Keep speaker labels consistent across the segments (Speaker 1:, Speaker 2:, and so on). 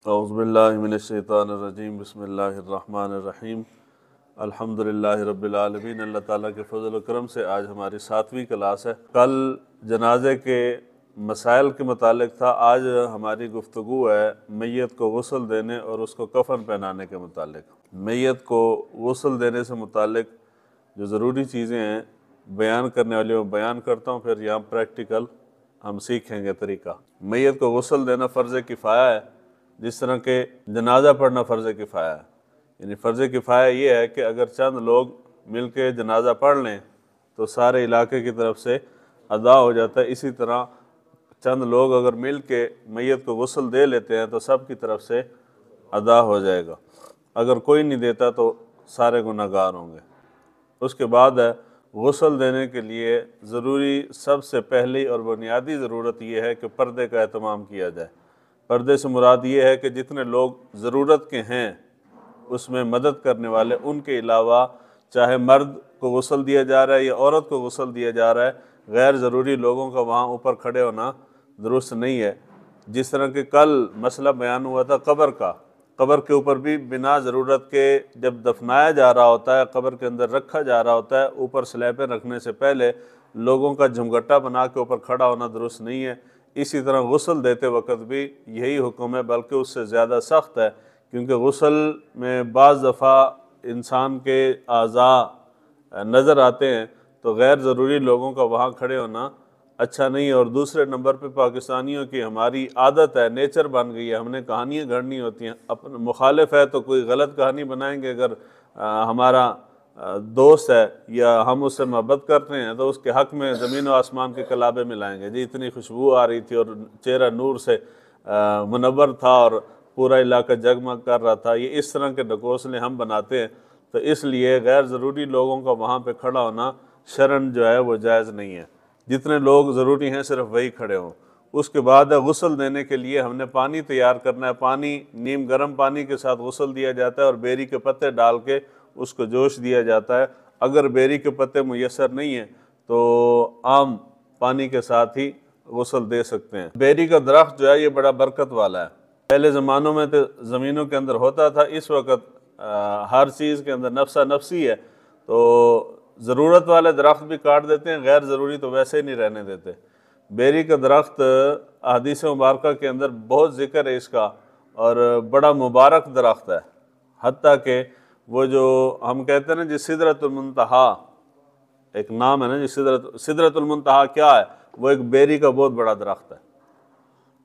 Speaker 1: औज़ुबिल्लाहिमिनश्शैतानिर्रजीम बिस्मिल्लाहिर्रहमानिर्रहीम अल्हम्दुलिल्लाहि रब्बिल आलमीन। अल्लाह ताला के फज़ल व करम से आज हमारी 7वीं क्लास है। कल जनाजे के मसाइल के मुतालिक था, आज हमारी गुफ्तगू है मैयत को गुस्ल देने और उसको कफ़न पहनाने के मुतालिक। मैयत को गुस्ल देने से मुतालिक जो ज़रूरी चीज़ें हैं बयान करने वाली मैं बयान करता हूँ, फिर यहाँ प्रैक्टिकल हम सीखेंगे तरीका। मैयत को गुस्ल देना फ़र्ज़ किफ़ाया है, जिस तरह के जनाजा पढ़ना फ़र्ज़ किफ़ाया है। यानी फ़र्ज़ किफ़ाया ये है कि अगर चंद लोग मिल के जनाजा पढ़ लें तो सारे इलाके की तरफ से अदा हो जाता है। इसी तरह चंद लोग अगर मिल के मैयत को गुस्ल दे लेते हैं तो सब की तरफ से अदा हो जाएगा। अगर कोई नहीं देता तो सारे गुनाहगार होंगे। उसके बाद है गुस्ल देने के लिए ज़रूरी सबसे पहली और बुनियादी ज़रूरत यह है कि पर्दे का एहतमाम किया जाए। पर्दे से मुराद ये है कि जितने लोग ज़रूरत के हैं उसमें मदद करने वाले, उनके अलावा चाहे मर्द को गुस्ल दिया जा रहा है या औरत को गुस्ल दिया जा रहा है, गैर ज़रूरी लोगों का वहाँ ऊपर खड़े होना दुरुस्त नहीं है। जिस तरह के कल मसला बयान हुआ था कब्र का, कब्र के ऊपर भी बिना ज़रूरत के जब दफनाया जा रहा होता है, कब्र के अंदर रखा जा रहा होता है, ऊपर स्लैबें रखने से पहले लोगों का झुमगट्टा बना के ऊपर खड़ा होना दुरुस्त नहीं है। इसी तरह गुस्ल देते वक्त भी यही हुक्म है, बल्कि उससे ज़्यादा सख्त है, क्योंकि गुस्ल में बाज़ दफ़ा इंसान के आज़ा नज़र आते हैं तो गैर ज़रूरी लोगों का वहाँ खड़े होना अच्छा नहीं है। और दूसरे नंबर पे पाकिस्तानियों की हमारी आदत है, नेचर बन गई है, हमने कहानियाँ गढ़नी होती हैं। अपन मुखालिफ है तो कोई गलत कहानी बनाएंगे, अगर हमारा दोस्त है या हम उससे मोहब्बत करते हैं तो उसके हक़ में ज़मीन व आसमान के कलाबे मिलाएंगे। जी इतनी खुशबू आ रही थी और चेहरा नूर से मुनव्वर था और पूरा इलाका जगमग कर रहा था। ये इस तरह के ढकोसले हम बनाते हैं, तो इसलिए गैर ज़रूरी लोगों का वहाँ पे खड़ा होना शरन जो है वो जायज़ नहीं है। जितने लोग ज़रूरी हैं सिर्फ वही खड़े हों। उसके बाद गुस्ल देने के लिए हमने पानी तैयार करना है। पानी नीम गर्म पानी के साथ गुस्ल दिया जाता है और बेरी के पत्ते डाल के उसको जोश दिया जाता है। अगर बेरी के पत्ते मुयस्सर नहीं हैं तो आम पानी के साथ ही गुस्ल दे सकते हैं। बेरी का दरख्त जो है ये बड़ा बरकत वाला है। पहले ज़मानों में तो ज़मीनों के अंदर होता था, इस वक्त हर चीज़ के अंदर नफ्सा नफसी है, तो ज़रूरत वाले दरख्त भी काट देते हैं, गैर ज़रूरी तो वैसे ही नहीं रहने देते। बेरी का दरख्त हदीस मुबारका के अंदर बहुत ज़िक्र है इसका, और बड़ा मुबारक दरख्त है। हत्ता कि वो जो हम कहते हैं ना जी सिदरतुल मुंतहा, एक नाम है ना जी सिदरतुल मुंतहा क्या है, वो एक बेरी का बहुत बड़ा दरख्त है।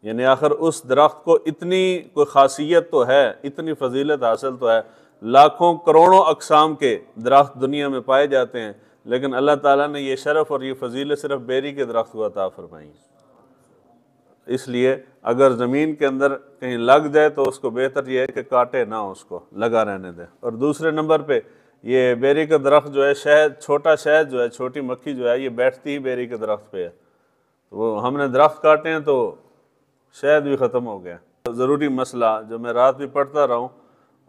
Speaker 1: यानी आखिर उस दरख्त को इतनी कोई ख़ासियत तो है, इतनी फजीलत हासिल तो है। लाखों करोड़ों अक़साम के दरख्त दुनिया में पाए जाते हैं, लेकिन अल्लाह ताला ने ये शरफ़ और ये फजीलत सिर्फ बेरी के दरख्त को अता फरमाई। इसलिए अगर ज़मीन के अंदर कहीं लग जाए तो उसको बेहतर यह है कि काटे ना, उसको लगा रहने दें। और दूसरे नंबर पे ये बेरी का दरख्त जो है, शहद, छोटा शहद जो है, छोटी मक्खी जो है, ये बैठती ही बेरी के दरख्त पे है। तो वो हमने दरख्त काटे हैं तो शहद भी ख़त्म हो गया। तो ज़रूरी मसला जो मैं रात भी पढ़ता रहा हूँ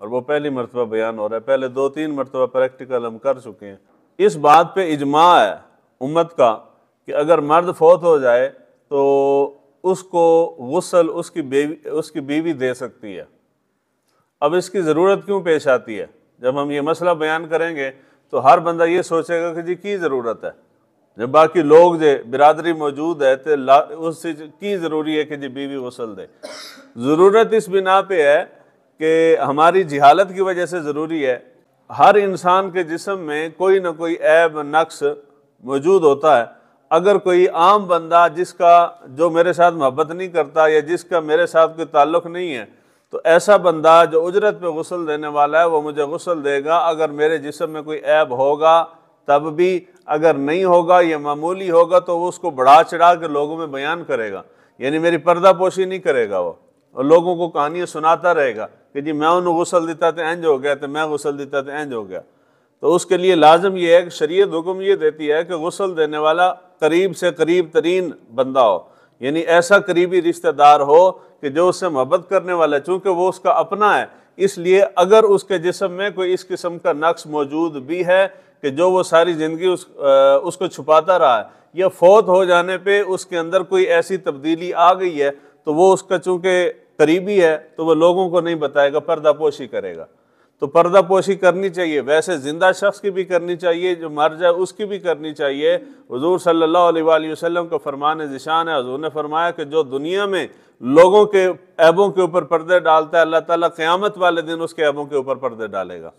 Speaker 1: और वो पहली मरतबा बयान हो रहा है, पहले 2-3 मरतबा प्रैक्टिकल हम कर चुके हैं। इस बात पे इजमा है उम्मत का कि अगर मर्द फौत हो जाए तो उसको गुस्ल उसकी बीवी दे सकती है। अब इसकी ज़रूरत क्यों पेश आती है? जब हम ये मसला बयान करेंगे तो हर बंदा ये सोचेगा कि जी की ज़रूरत है, जब बाकी लोग जो बिरादरी मौजूद है तो उस चीज़ की ज़रूरी है कि जी बीवी गुस्ल दे। ज़रूरत इस बिना पे है कि हमारी जहालत की वजह से ज़रूरी है। हर इंसान के जिस्म में कोई ना कोई ऐब नक्स मौजूद होता है। अगर कोई आम बंदा जिसका जो मेरे साथ मोहब्बत नहीं करता या जिसका मेरे साथ कोई ताल्लुक़ नहीं है, तो ऐसा बंदा जो उजरत पे गुस्ल देने वाला है वो मुझे गुस्ल देगा। अगर मेरे जिस्म में कोई ऐब होगा तब भी, अगर नहीं होगा या मामूली होगा तो वो उसको बढ़ा चढ़ा के लोगों में बयान करेगा। यानी मेरी पर्दा पोशी नहीं करेगा वो, और लोगों को कहानियाँ सुनाता रहेगा कि जी मैं उन्हें गुस्ल देता तो इंज हो गया, तो मैं गुस्ल देता तो इंज हो गया। तो उसके लिए लाजम ये है कि शरीयत हुक्म ये देती है कि गुस्ल देने वाला करीब से करीब तरीन बंदा हो, यानी ऐसा करीबी रिश्तेदार हो कि जो उससे मोहब्बत करने वाला है। चूँकि वो उसका अपना है, इसलिए अगर उसके जिस्म में कोई इस किस्म का नक्श मौजूद भी है कि जो वो सारी ज़िंदगी उसको छुपाता रहा है, या फौत हो जाने पे उसके अंदर कोई ऐसी तब्दीली आ गई है, तो वो उसका चूँकि करीबी है तो वो लोगों को नहीं बताएगा, पर्दापोशी करेगा। तो पर्दापोशी करनी चाहिए, वैसे जिंदा शख्स की भी करनी चाहिए, जो मर जाए उसकी भी करनी चाहिए। हुजूर सल्लल्लाहु अलैहि वसल्लम का फरमान ज़िशान है, हुजूर ने फरमाया कि जो दुनिया में लोगों के ऐबों के ऊपर पर्दे डालता है, अल्लाह ताला क़यामत वाले दिन उसके ऐबों के ऊपर पर्दे डालेगा।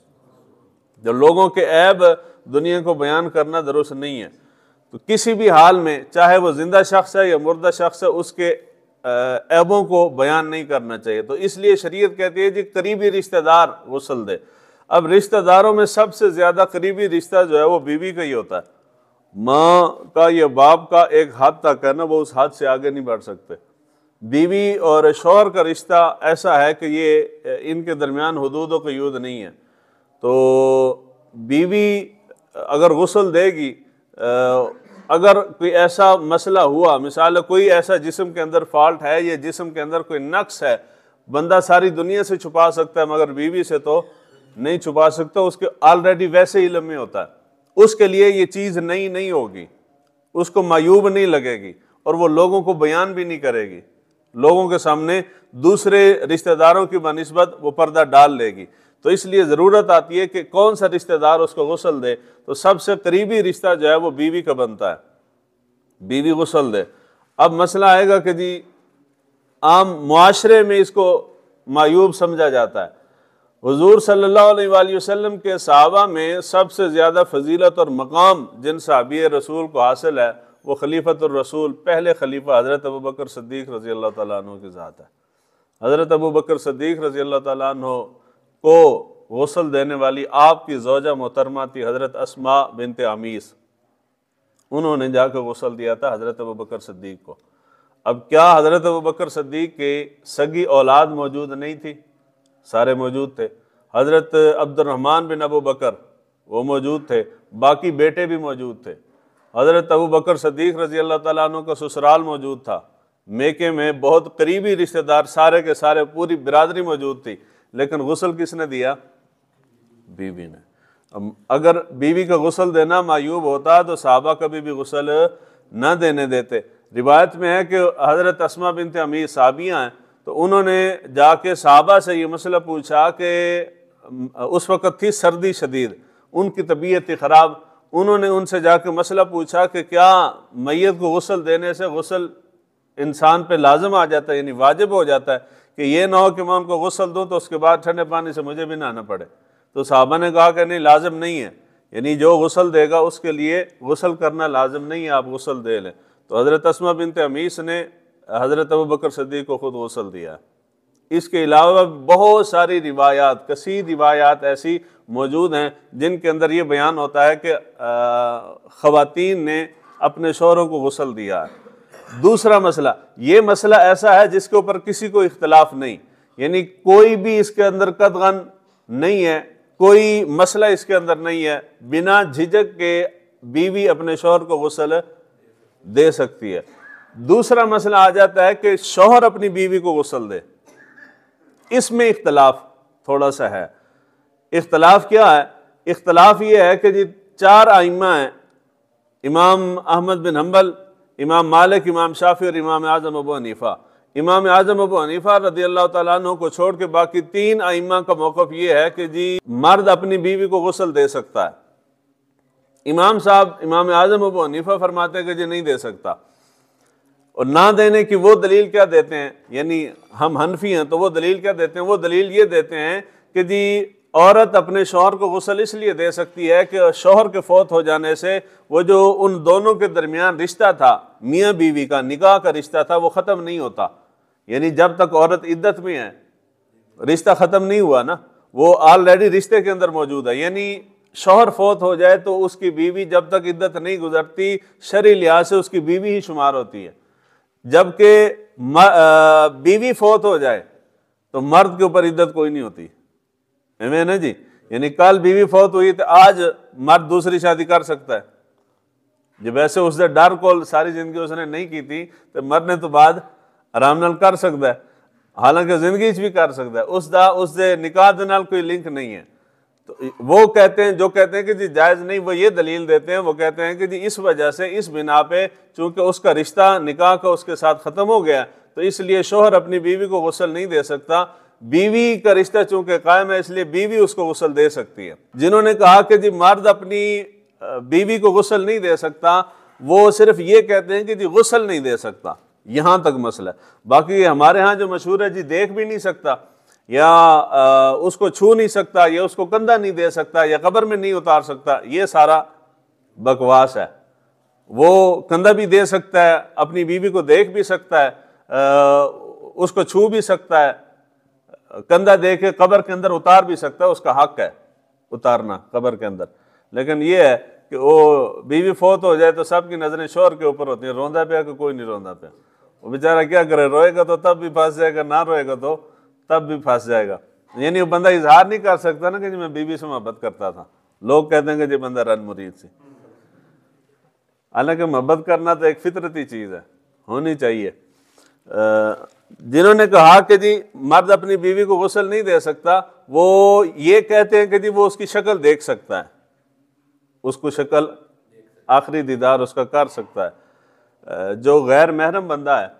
Speaker 1: जो लोगों के ऐब दुनिया को बयान करना दुरुस्त नहीं है। तो किसी भी हाल में, चाहे वो जिंदा शख्स है या मुर्दा शख्स है, उसके ऐबों को बयान नहीं करना चाहिए। तो इसलिए शरीयत कहती है जी करीबी रिश्तेदार गुस्ल दे। अब रिश्तेदारों में सबसे ज़्यादा करीबी रिश्ता जो है वो बीवी का ही होता है। माँ का या बाप का एक हाथ तक है ना, वो उस हाथ से आगे नहीं बढ़ सकते। बीवी और शौहर का रिश्ता ऐसा है कि ये इनके दरमियान हुदूद व क़यूद नहीं है। तो बीवी अगर गुस्ल देगी, अगर कोई ऐसा मसला हुआ, मिसाल कोई ऐसा जिस्म के अंदर फॉल्ट है या जिस्म के अंदर कोई नक्स है, बंदा सारी दुनिया से छुपा सकता है मगर बीवी से तो नहीं छुपा सकता, उसके ऑलरेडी वैसे ही इल्म में होता है, उसके लिए ये चीज़ नई नहीं होगी, उसको मायूब नहीं लगेगी और वो लोगों को बयान भी नहीं करेगी। लोगों के सामने दूसरे रिश्तेदारों की बनिस्बत वो पर्दा डाल लेगी। तो इसलिए ज़रूरत आती है कि कौन सा रिश्तेदार उसको गुस्ल दे। तो सबसे करीबी रिश्ता जो है वो बीवी का बनता है, बीवी गुस्ल दे। अब मसला आएगा कि जी आम मुआशरे में इसको मायूब समझा जाता है। हुजूर सल्लल्लाहु अलैहि वसल्लम के सहाबा में सबसे ज़्यादा फजीलत और मकाम जिन सहाबी रसूल को हासिल है वो खलीफतुर रसूल, पहले खलीफा हज़रत अबू बकर सिद्दीक़ रज़ी अल्लाह तआला अन्हु की ज़ात है। हज़रत अबू बकर सिद्दीक़ रज़ी अल्लाह तआला अन्हु को गुस्ल देने वाली आपकी ज़ौजा मोहतरमा थी हज़रत अस्मा बिनते अमीस। उन्होंने जाकर गुस्ल दिया था हज़रत अबू बकर सिद्दीक़ को। अब क्या हज़रत अबू बकर सिद्दीक़ के सगी औलाद मौजूद नहीं थी? सारे मौजूद थे। हज़रत अब्दुर्रहमान बिन अबू बकर वो मौजूद थे, बाकी बेटे भी मौजूद थे। हज़रत अबू बकर सिद्दीक़ रज़ी अल्लाह तआला अन्हु का ससुराल मौजूद था, मेके में बहुत करीबी रिश्तेदार सारे के सारे, पूरी बिरादरी मौजूद थी। लेकिन गुस्ल किसने दिया? बीवी ने। अब अगर बीवी का गुस्ल देना मायूब होता तो सहाबा कभी भी गुस्ल न देने देते। रिवायत में है कि हज़रत अस्मा बिनते अमीर साहबियाँ हैं, तो उन्होंने जाके सहाबा से ये मसला पूछा कि उस वक़्त थी सर्दी शदीद, उनकी तबीयत थी ख़राब। उन्होंने उनसे जाके मसला पूछा कि क्या मैयत को गुस्ल देने से गुस्ल इंसान पे लाजम आ जाता है, यानी वाजिब हो जाता है कि ये ना हो कि मैं उनको गुस्ल दूँ तो उसके बाद ठंडे पानी से मुझे भी नहाना पड़े। तो सहाबा ने कहा कि नहीं, लाजम नहीं है, यानी जो गुस्ल देगा उसके लिए गुस्ल करना लाजम नहीं है, आप गुस्ल दे लें। तो हज़रत अस्मा बिनते अमीस ने हज़रत अबू बकर सिद्दीक़ को खुद गुस्ल दिया। इसके अलावा बहुत सारी रिवायात, कसीर रिवायात ऐसी मौजूद हैं जिनके अंदर ये बयान होता है कि ख़वातीन ने अपने शौहरों को गुस्ल दिया है। दूसरा मसला, ये मसला ऐसा है जिसके ऊपर किसी को इख्तलाफ नहीं, यानी कोई भी इसके अंदर कतगन नहीं है, कोई मसला इसके अंदर नहीं है, बिना झिझक के बीवी अपने शौहर को गुस्ल दे सकती है। दूसरा मसला आ जाता है कि शौहर अपनी बीवी को गुस्ल दे, इसमें इख्तलाफ थोड़ा सा है। इख्तलाफ क्या है? इख्तलाफ ये है कि जी चार आइम्मा हैं, इमाम अहमद बिन हम्बल, इमाम मालिक, इमाम शाफी और इमाम आज़म अबू हनीफा। इमाम आज़म अबू हनीफा रज़ी अल्लाह तआला अन्हु को छोड़ के बाकी तीन आइम्मा का मौक़िफ़ ये है कि जी मर्द अपनी बीवी को गुस्ल दे सकता है। इमाम साहब इमाम आज़म अबू हनीफा फरमाते हैं कि जी नहीं दे सकता, और ना देने की वो दलील क्या देते हैं, यानी हम हनफी हैं तो वो दलील क्या देते हैं? वो दलील ये देते हैं कि जी औरत अपने शौहर को गुस्ल इसलिए दे सकती है कि शौहर के फौत हो जाने से वो जो उन दोनों के दरमियान रिश्ता था, मियाँ बीवी का निकाह का रिश्ता था, वो ख़त्म नहीं होता। यानी जब तक औरत इद्दत में है रिश्ता ख़त्म नहीं हुआ ना, वो ऑलरेडी रिश्ते के अंदर मौजूद है। यानी शौहर फौत हो जाए तो उसकी बीवी जब तक इद्दत नहीं गुजरती शरई लिहाज से उसकी बीवी ही शुमार होती है, जबकि बीवी फौत हो जाए तो मर्द के ऊपर इद्दत कोई नहीं होती है ना जी। यानी कल बीवी फौत हुई तो आज मर्द दूसरी शादी कर सकता है, जब वैसे उसने डर को सारी जिंदगी उसने नहीं की थी तो मरने तो बाद आराम नाल कर सकता है, हालांकि जिंदगी भी कर सकता है, उससे निकाह दे नाल कोई लिंक नहीं है। तो वो कहते हैं, जो कहते हैं कि जी जायज़ नहीं, वो ये दलील देते हैं, वो कहते हैं कि जी इस वजह से, इस बिना पे चूंकि उसका रिश्ता निकाह का उसके साथ ख़त्म हो गया, तो इसलिए शोहर अपनी बीवी को गुस्ल नहीं दे सकता। बीवी का रिश्ता चूंकि कायम है इसलिए बीवी उसको गुस्ल दे सकती है। जिन्होंने कहा कि जी मर्द अपनी बीवी को गुस्ल नहीं दे सकता, वो सिर्फ ये कहते हैं कि जी गुस्ल नहीं दे सकता, यहाँ तक मसला है। बाकी हमारे यहाँ जो मशहूर है जी देख भी नहीं सकता, या उसको छू नहीं सकता, या उसको कंधा नहीं दे सकता, या कब्र में नहीं उतार सकता, ये सारा बकवास है। वो कंधा भी दे सकता है, अपनी बीवी को देख भी सकता है, उसको छू भी सकता है, कंधा दे के कब्र के अंदर उतार भी सकता है, उसका हक है उतारना कब्र के अंदर। लेकिन ये है कि वो बीवी फौत हो जाए तो सबकी नजरें शोहर के ऊपर होती हैं, रोंदा पे कि कोई नहीं रोंदा पे। वो बेचारा क्या करे, रोएगा तो तब भी फंस जाएगा, ना रोएगा तो तब भी फंस जाएगा। यानी वो बंदा इजहार नहीं कर सकता ना कि जी मैं बीवी से मोहब्बत करता था। लोग कहते हैं कि जी बंदा रन मुरीद से, हालांकि मोहब्बत करना तो एक फितरती चीज़ है, होनी चाहिए। जिन्होंने कहा कि जी मर्द अपनी बीवी को गुस्ल नहीं दे सकता, वो ये कहते हैं कि जी वो उसकी शक्ल देख सकता है, उसको शक्ल आखिरी दीदार उसका कर सकता है। जो गैर महरम बंदा है,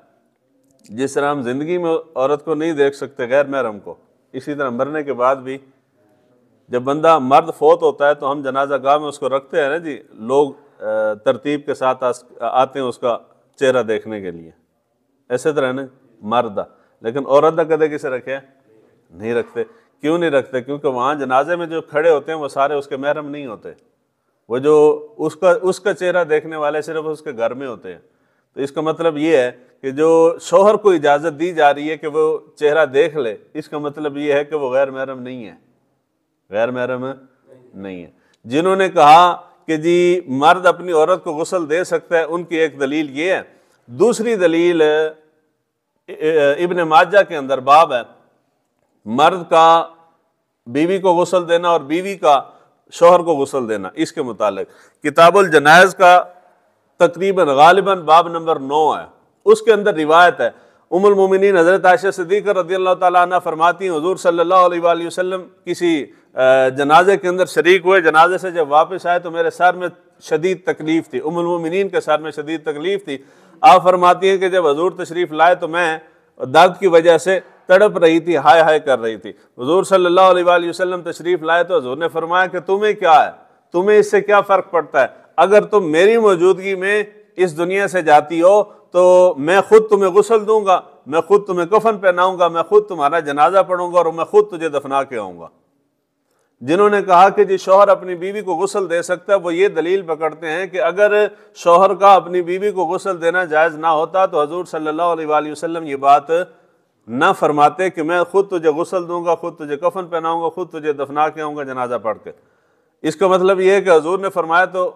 Speaker 1: जिस तरह हम जिंदगी में औरत को नहीं देख सकते गैर महरम को, इसी तरह मरने के बाद भी जब बंदा मर्द फौत होता है तो हम जनाजा गाह में उसको रखते हैं ना जी, लोग तरतीब के साथ आते हैं उसका चेहरा देखने के लिए, ऐसे तरह ना मर्द। लेकिन औरत कदे किसे रखे, नहीं रखते। क्यों नहीं रखते? क्योंकि वहाँ जनाजे में जो खड़े होते हैं वो सारे उसके महरम नहीं होते, वो जो उसका चेहरा देखने वाले सिर्फ उसके घर में होते हैं। तो इसका मतलब ये है कि जो शौहर को इजाज़त दी जा रही है कि वो चेहरा देख ले, इसका मतलब ये है कि वो गैर महरम नहीं है, गैर महरम नहीं है। जिन्होंने कहा कि जी मर्द अपनी औरत को गुस्ल दे सकता है, उनकी एक दलील ये है। दूसरी दलील इब्न माजा के अंदर बाब है, मर्द का बीवी को गुस्ल देना और बीवी का शौहर को गुस्ल देना। इसके मुतालिक किताबुल जनाइज का तकरीबन गालिबन बाब नंबर 9 है, उसके अंदर रिवायत है। उम्मुल मोमिनीन हज़रत आयशा सिद्दीक़ा रज़ियल्लाहु ताला अन्हा फरमाती हैं, हुज़ूर सल्लल्लाहु अलैहि वसल्लम किसी जनाजे के अंदर शरीक हुए, जनाजे से जब वापस आए तो मेरे सर में शदीद तकलीफ़ थी, उम्मुल मोमिनीन के सर में शदीद तकलीफ़ थी। आप फरमाती हैं कि जब हजूर तशरीफ़ लाए तो मैं दर्द की वजह से तड़प रही थी, हाय हाय कर रही थी। हुजूर सल्लल्लाहु अलैहि वसल्लम तशरीफ़ लाए तो हजूर ने फरमाया कि तुम्हें क्या है, तुम्हें इससे क्या फ़र्क पड़ता है, अगर तुम मेरी मौजूदगी में इस दुनिया से जाती हो तो मैं खुद तुम्हें गुस्ल दूंगा, मैं खुद तुम्हें कफन पहनाऊंगा, मैं खुद तुम्हारा जनाजा पढ़ूंगा और मैं खुद तुझे दफना के आऊँगा। जिन्होंने कहा कि जी शौहर अपनी बीवी को गुस्ल दे सकता है, वो ये दलील पकड़ते हैं कि अगर शौहर का अपनी बीवी को गुस्ल देना जायज़ ना होता तो हजूर सल्लल्लाहु अलैहि वसल्लम ये बात ना फरमाते कि मैं खुद तुझे गुस्ल दूंगा, खुद तुझे कफन पहनाऊंगा, खुद तुझे दफना के आऊँगा जनाजा पढ़ के। इसका मतलब ये है कि हजूर ने फरमाया तो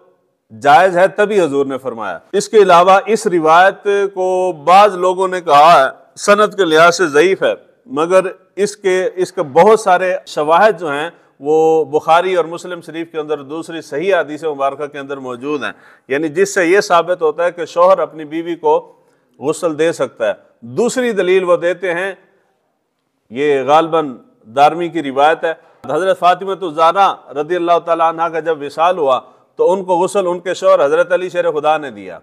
Speaker 1: जायज़ है, तभी हजूर ने फरमाया। इसके अलावा इस रिवायत को बाज़ लोगों ने कहा है सनद के लिहाज से ज़ईफ़ है, मगर इसके बहुत सारे शवाहिद जो हैं वो बुखारी और मुस्लिम शरीफ के अंदर दूसरी सही हदीस मुबारक के अंदर मौजूद हैं, यानी जिससे ये साबित होता है कि शौहर अपनी बीवी को गुस्ल दे सकता है। दूसरी दलील वो देते हैं, ये गालबन दारमी की रिवायत है, हज़रत फ़ातिमा ज़हरा रज़ियल्लाहु ताला अन्हा का जब विसाल हुआ तो उनको गुस्ल उनके शौहर हज़रत अली शेर खुदा ने दिया।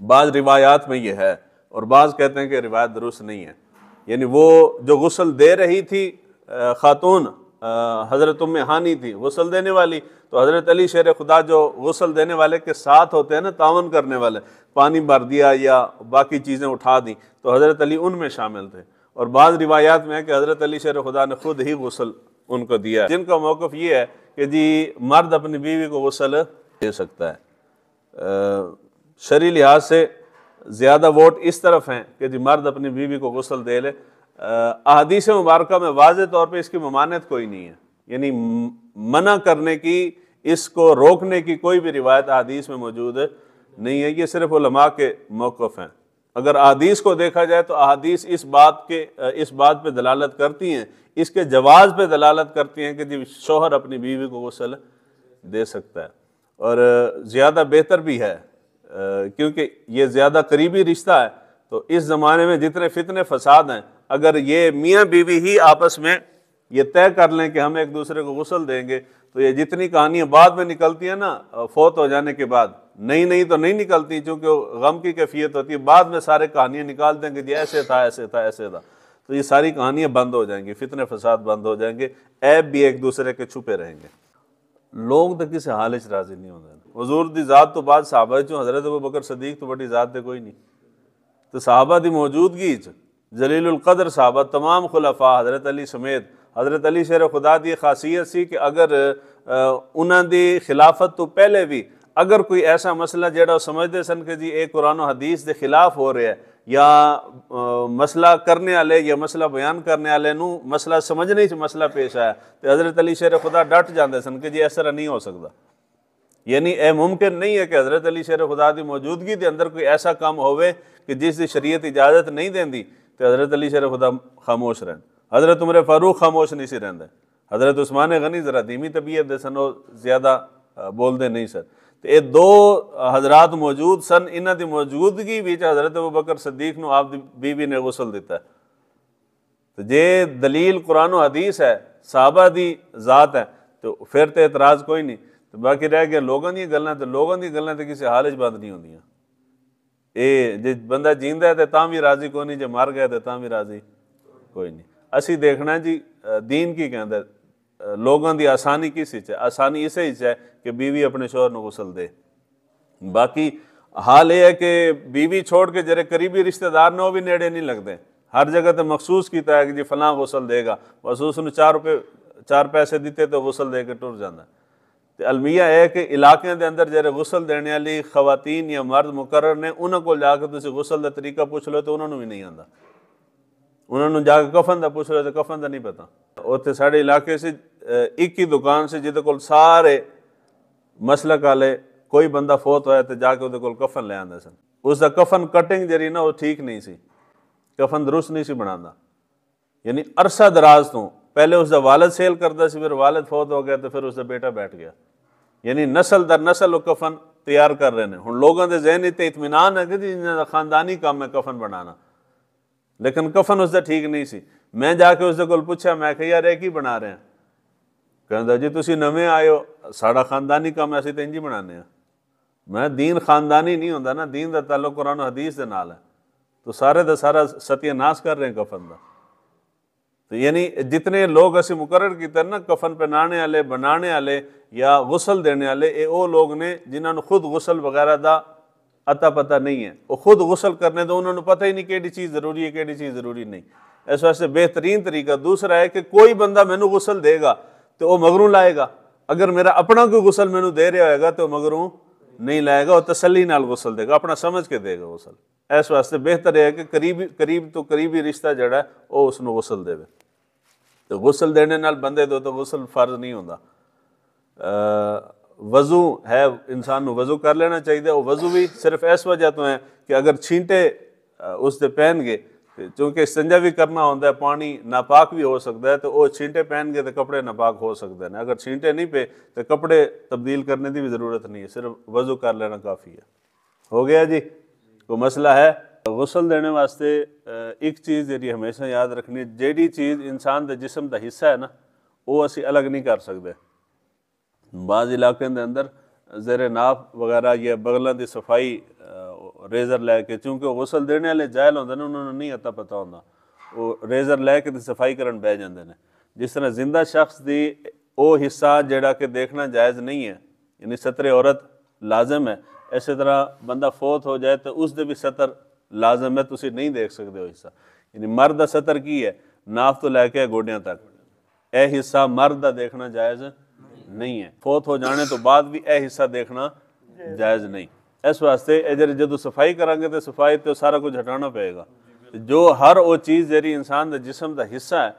Speaker 1: बाज़ रिवायात में ये है और बाज़ कहते हैं कि रिवायत दुरुस्त नहीं है, यानी वो जो गुस्ल दे रही थी खातून हज़रत उम्मे हानी थी गुस्ल देने वाली, तो हज़रत अली शेर खुदा जो गुस्ल देने वाले के साथ होते हैं ना, तावन करने वाले, पानी भर दिया या बाकी चीज़ें उठा दी, तो हज़रत अली उनमें शामिल थे। और बाज़ रिवायात में है कि हज़रत अली शेर खुदा ने खुद ही गुस्ल उनको दिया, जिनका मौक़िफ़ ये है कि जी मर्द अपनी बीवी को गुस्ल दे सकता है। शरई लिहाज से ज़्यादा वोट इस तरफ हैं कि जी मर्द अपनी बीवी को गुस्ल दे ले। अहादीस मुबारक में वाज़े तौर पे इसकी ममानत कोई नहीं है, यानी मना करने की, इसको रोकने की कोई भी रिवायत अहादीस में मौजूद नहीं है, ये सिर्फ उलमा के मौक़िफ़ हैं। अगर अहादीस को देखा जाए तो अहादीस इस बात पे दलालत करती हैं, इसके जवाज़ पे दलालत करती हैं कि जी शौहर अपनी बीवी को गुस्ल दे सकता है। और ज़्यादा बेहतर भी है क्योंकि ये ज़्यादा करीबी रिश्ता है। तो इस ज़माने में जितने फितने फसाद हैं, अगर ये मियाँ बीवी ही आपस में ये तय कर लें कि हम एक दूसरे को गुस्ल देंगे तो ये जितनी कहानियाँ बाद में निकलती हैं ना फौत हो जाने के बाद, नई नई तो नहीं निकलती, चूँकि गम की कैफियत होती है, बाद में सारे कहानियाँ निकाल देंगे जी ऐसे था ऐसे था ऐसे था, तो ये सारी कहानियाँ बंद हो जाएंगी, फितने फसाद बंद हो जाएंगे, ऐब भी एक दूसरे के छुपे रहेंगे। लोग तो किसी हाल च राजी नहीं होंगे। हुजूर दी ज़ात तो बाद सहाबा चों हज़रत अबू बकर सदीक तो बड़ी ज़ात तो कोई नहीं, तो सहाबा दी मौजूदगी च जलीलुल क़द्र सहाबा तमाम खुलफा हज़रत अली समेत, हज़रत अली शेर खुदा दी खासियत सी कि अगर उन्हां दी खिलाफत तो पहले भी अगर कोई ऐसा मसला जेड़ा समझते सन कि जी एक कुरान और हदीस के खिलाफ हो रहा है, या मसला करने वाले या मसला बयान करने वाले नू मसला समझने च मसला पेश आया, तो हज़रत अली शेर खुदा डट जाते सन कि जी इस तरह नहीं हो सकता। यानी यह मुमकिन नहीं है कि हज़रत अली शेर खुदा की मौजूदगी के अंदर कोई ऐसा काम होवे कि जिसकी शरीयत इजाज़त नहीं देंदी, तो हज़रत अली शेर खुदा खामोश रहन। हज़रत उमर फारूक खामोश नहीं सी रहिंदे, हज़रत उस्मान गनी जरा धीमी तबीयत दे सन, ज़्यादा बोलते नहीं सर। तो ये दो हजरात मौजूद सन, इन्हां दी मौजूदगी विच हज़रत अबू बकर सदीक नू आप दी बीवी ने गुसल दिता है। तो जे दलील कुरान और हदीस है, साहबा दी ज़ात है, तो फिर तो एतराज़ कोई नहीं। तो बाकी रह गया लोगों दी गल्लां, तो लोगों दी गल्लां तो किसी हाल च बंद नहीं होंदियां। ये जे बंदा जींदा है तो तां भी राज़ी कोई नहीं, जे मर गया तो तां भी राज़ी कोई नहीं। असी देखना जी दीन की कहंदा, लोगों की आसानी किस है, आसानी इस है कि बीवी अपने शोहर को गुसल दे। बाकी हाल यह है कि बीवी छोड़ के जरे करीबी रिश्तेदार ने वो भी नेड़े नहीं लगते, हर जगह तो मखसूस किया है कि जी फलां गुसल देगा, बस उसने 4 पैसे दिते तो गुसल दे के टुर जाता। तो अलमिया है कि इलाके के अंदर जरे गुसल देने वाली खवातीन या मर्द मुकर्रर ने उन्होंने को जाकर तुम गुसल का तरीका पूछ लो तो उन्होंने भी नहीं आता, उन्होंने जाके कफन का पूछ लो तो कफन का नहीं पता। उत्थे साढ़े इलाके से एक ही दुकान से जिदे कोल सारे मसलक वाले कोई बंदा फोत होया तो जाके उहदे कोल कफन ले आंदे सन। उसका कफन कटिंग जरी ना वो ठीक नहीं सी, कफन दुरुस्त नहीं सी बनाता। यानी अरसा दराज तो पहले उसका वालद सेल करता सी, फिर वालद फोत हो गया तो फिर उसका बेटा बैठ गया। यानी नस्ल दर नस्ल वो कफन तैयार कर रहे हैं। हुण लोगों के जहन इत्ते इत्मीनान है कि जी इन्हां दा खानदानी काम है कफन बनाना, लेकिन कफन उसका ठीक नहीं सी। मैं जाके उसके कोल पूछा, मैं कहा यार की बना रहे हैं? कहता जी तुसी नवे आए हो, साड़ा खानदानी काम असीं तो इंज ही बनाने हैं। मैं दीन खानदानी नहीं होंदा ना, दीन का ताल्लुक कुरान हदीस के नाल है, तो सारे का सारा सत्यानाश कर रहे हैं कफन का। तो यानी जितने लोग असी मुकर्रर किए ना कफन पहनाने वाले, बनाने वाले या गुसल देने वाले, ये वो लोग ने जिन्होंने खुद गुसल वगैरह का अता पता नहीं है। वो खुद गुसल करने तो उन्होंने पता ही नहीं कि चीज़ जरूरी है कि चीज़ जरूरी नहीं। इस वास्ते बेहतरीन तरीका दूसरा है कि कोई बंदा मैनू गुसल देगा तो वह मगरू लाएगा, अगर मेरा अपना कोई गुसल मैनू दे रहा होगा तो मगरू नहीं लाएगा, वो तसल्ली नाल गुसल देगा, अपना समझ के देगा गुसल। इस वास्ते बेहतर है कि करीब तो करीबी रिश्ता जड़ा है वो उसनों गुसल देवे। तो गुसल देने नाल बंदे दो तो गुसल फर्ज नहीं होता। वज़ू है, इंसान को वज़ू कर लेना चाहिए। वो वज़ू भी सिर्फ इस वजह तो है कि अगर छींटे उससे पहन गए, चूँकि संजा भी करना होता है, पानी नापाक भी हो सकता है, तो वो छींटे पहन गए तो कपड़े नापाक हो सकते हैं। अगर छींटे नहीं पे तो कपड़े तब्दील करने की भी ज़रूरत नहीं है, सिर्फ वज़ू कर लेना काफ़ी है। हो गया जी, कोई मसला है? गुसल देने वास्ते एक चीज़ जी हमेशा याद रखनी, जेडी चीज़ इंसान के जिसम का हिस्सा है ना वो असी अलग नहीं कर सकते। बाज़ इलाकों के अंदर ज़ेरे नाप वगैरह या बगलों की सफाई रेज़र लैके, चूँकि गुसल देने वाले जायल होंगे ना, उन्होंने नहीं अता पता होंगे, वो रेज़र लैके तो सफाई करन बह जाते हैं। जिस तरह जिंदा शख्स की वो हिस्सा जोड़ा कि देखना जायज़ नहीं है, यानी सतर औरत लाजम है, इस तरह बंदा फोत हो जाए तो उसके भी सतर लाजम है, तुसी नहीं देख सकते हो हिस्सा। यानी मर्द का सतर की है, नाफ तो लैके गोडियां तक, यह हिस्सा मर्द का देखना जायज़ नहीं है। फोत हो जाने तो बाद भी यह हिस्सा देखना जायज़ नहीं। इस वास्ते जो सफाई करांगे तो सफाई तो सारा कुछ हटाना पड़ेगा। जो हर वो चीज़ जी इंसान के जिसम का हिस्सा है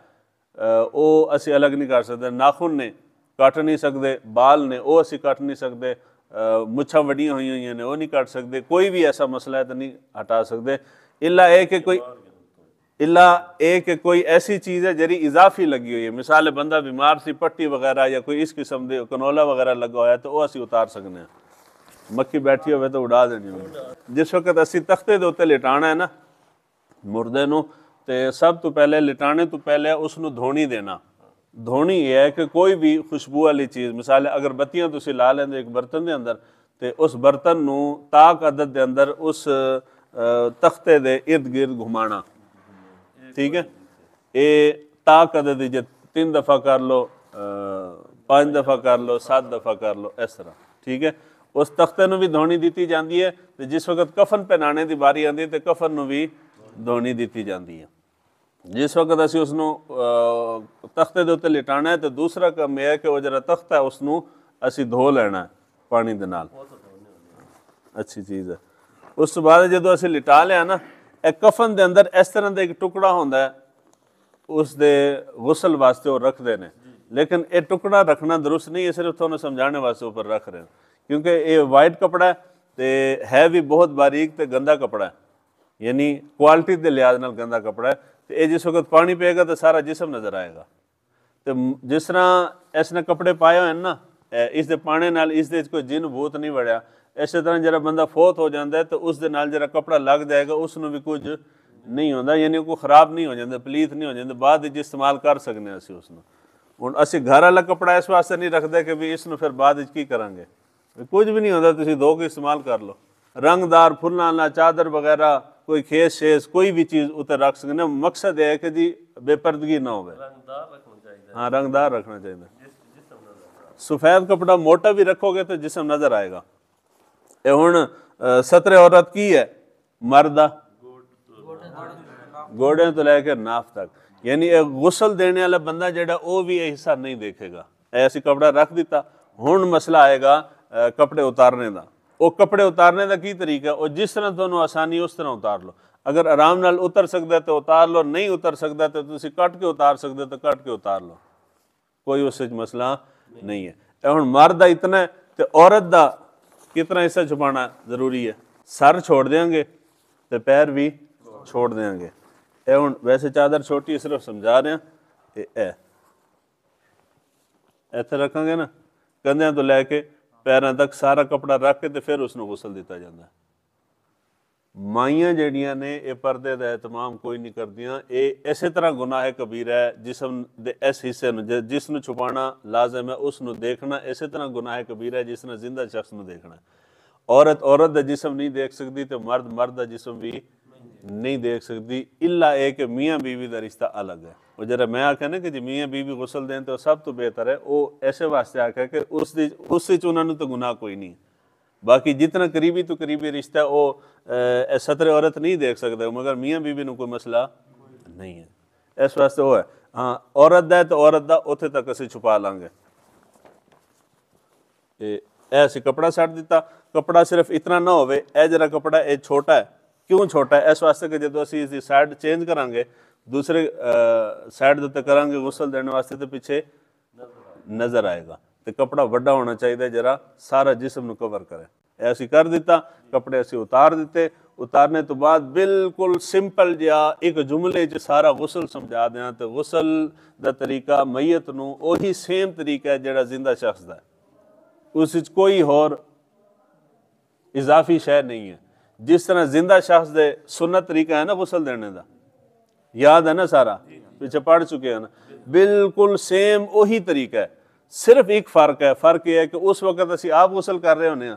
Speaker 1: वो असी अलग नहीं कर सकते। नाखून ने कट नहीं सकते, बाल ने वो असी कट नहीं सकते, मुछां वड्डियां हुई ने वो नहीं कट सकते, कोई भी ऐसा मसला है तो नहीं हटा सकते। इला एक कोई ऐसी चीज़ है जरी इजाफी लगी हुई है, मिसाल बंदा बीमार सी, पट्टी वगैरह या कोई इस किस्म के कनोला वगैरह लगा हुआ है तो वह असी उतार सकते हैं। मक्खी बैठी हो तो उड़ा देनी होगी। जिस वक्त असी तख्ते के उत्ते लिटाना है ना मुर्दे नूं, ते सब तो पहले लिटाने तो पहले उसनूं धोनी देना, धोनी ये है कि कोई भी खुशबू वाली चीज़, मिसाल अगरबत्तियाँ तुसीं ला लेंदे एक बर्तन के अंदर, तो उस बर्तन नूं ताक अदद के अंदर उस तख्ते दे इर्द गिर्द घुमाना, ठीक है। ये ताक अदद जे 3 दफ़ा कर लो, 5 दफ़ा कर लो, 7 दफ़ा कर लो, इस तरह, ठीक है। उस तख्ते नूं भी धोनी दी जाती है, तो जिस वक्त कफन पहनाने की बारी आती है तो कफन नूं भी धोनी दी जाती है। जिस वक्त असीं उसनूं तख्ते दे उत्ते लिटाना है तो दूसरा काम यह है कि वो जरा तख्ता है उसनूं असीं धो लेना है पानी दे नाल, अच्छी चीज़ है। उस तो बाद जो असीं लिटा लिया ना, एक कफन के अंदर इस तरह का एक टुकड़ा होंदा है, उस दे गुसल वास्ते वो रखते हैं, लेकिन ये टुकड़ा रखना दुरुस्त नहीं है, सिर्फ थोड़ा समझाने वास्ते ऊपर रख रहे हैं, क्योंकि ये वाइट कपड़ा है तो है भी बहुत बारीक तो गंदा कपड़ा है, यानी क्वालिटी के लिहाज नाल गंदा कपड़ा है। तो ये जिस वक्त पानी पेगा तो सारा जिसम नज़र आएगा। तो जिस तरह इसने कपड़े पाए हुए ना, इस दे पाने नाल इस दे कोई जिन भूत नहीं वड़िया, इस तरह जरा बंदा फोत हो जाता है तो उस दे नाल जरा कपड़ा लग जाएगा, उसनों भी कुछ नहीं होता, यानी कोई खराब नहीं हो जाता, पलीत नहीं हो जाता, बाद इस्तेमाल कर सकते असीं उसनों। हुण असीं घर वाला कपड़ा इस वास्ते नहीं रखते कि भी इसनों फिर बाद की करांगे, कुछ भी नहीं होता, तुसीं धो के इस्तेमाल कर लो। रंगदार फुल्लां वाला चादर वगैरह, कोई खेस शेस कोई भी चीज़ उत्ते रख सकते, मकसद है कि जी बेपर्दगी ना हो, हाँ रंगदार रखना चाहिए। सफ़ेद कपड़ा मोटा भी रखोगे तो जिसम नज़र आएगा। ये हुण सतरे औरत की है, मर्द गोड़े तो लैके नाफ तक, यानी गुसल देने वाला बंदा जेड़ा वो भी ये हिस्सा नहीं देखेगा। ऐसी कपड़ा रख दिता, हुण मसला आएगा कपड़े उतारने का। वो कपड़े उतारने का की तरीका, और जिस तरह तुहानूं आसानी उस तरह उतार लो। अगर आराम नाल उतर सकदा तो उतार लो, नहीं उतर सकदा तो तुसीं कट के उतार सकदे तो कट के उतार लो, कोई उस मसला नहीं है। हुण मर्द दा इतना है तो औरत दा कितना हिस्सा छुपाना जरूरी है। सर छोड़ देंगे तो पैर भी छोड़ देंगे। ये हुण वैसे चादर छोटी है, सिर्फ समझा रहे हैं। इत्थे रखांगे ना, कंधियां तो लैके पैरों तक सारा कपड़ा रख के तो फिर उसनूं गुसल दिता जाता है। माइयां जड़ियां ने ये पर्दे का एहतमाम कोई नहीं करदियां, ये इस तरह गुनाह कबीरा है। जिसम दे इस हिस्से नूं जिसनूं छुपाना लाजम है, उसनूं देखना इस तरह गुनाह कबीरा है जिस तरह जिंदा शख्स नूं देखना है। औरत औरत का जिसम नहीं देख सकती तो मर्द मर्द का जिसम भी नहीं देख सकती, इला ये कि मियाँ बीवी का रिश्ता अलग है। वो जरा मैं आख्या ना कि जी मियाँ बीवी गुसल दें तो सब तो बेहतर है, वो ऐसे वास्ते आख्या कि उस उन्होंने तो गुनाह कोई नहीं। बाकी जितना करीबी तो करीबी रिश्ता है वो सतरे औरत नहीं देख सकते, मगर मियाँ बीवी को कोई मसला नहीं है, इस वास्ते वो है। हाँ औरत दा तो औरत दा उत्थे तक असीं छुपा लांगे। ऐसे कपड़ा सट दिता, कपड़ा सिर्फ इतना ना होवे, ए जरा कपड़ा ये छोटा है, क्यों छोटा है? इस वास्ते कि जो असीं इसकी साइड चेंज करांगे दूसरे साइड उत्ते करांगे गुसल देने वास्ते तो पीछे नज़र आएगा। तो कपड़ा वड्डा होना चाहिए, जरा सारा जिसम नूं कवर करे। ऐसी कर दिता, कपड़े असीं उतार दिते। उतारने तो बाद बिल्कुल सिंपल जिहा एक जुमले च सारा गुसल समझा दें। तो गुसल का तरीका मैयत नूं उही सेम तरीका है जिहड़ा जिंदा शख्स दा है, उस विच कोई होर इजाफी शै नहीं है। जिस तरह जिंदा शख्स दे सुन्नत तरीका है ना गुसल देने का, याद है ना, सारा पीछे पढ़ चुके हैं ना, बिल्कुल सेम वही तरीका है। सिर्फ एक फ़र्क है, फ़र्क यह है कि उस वक्त असीं आप गुसल कर रहे होने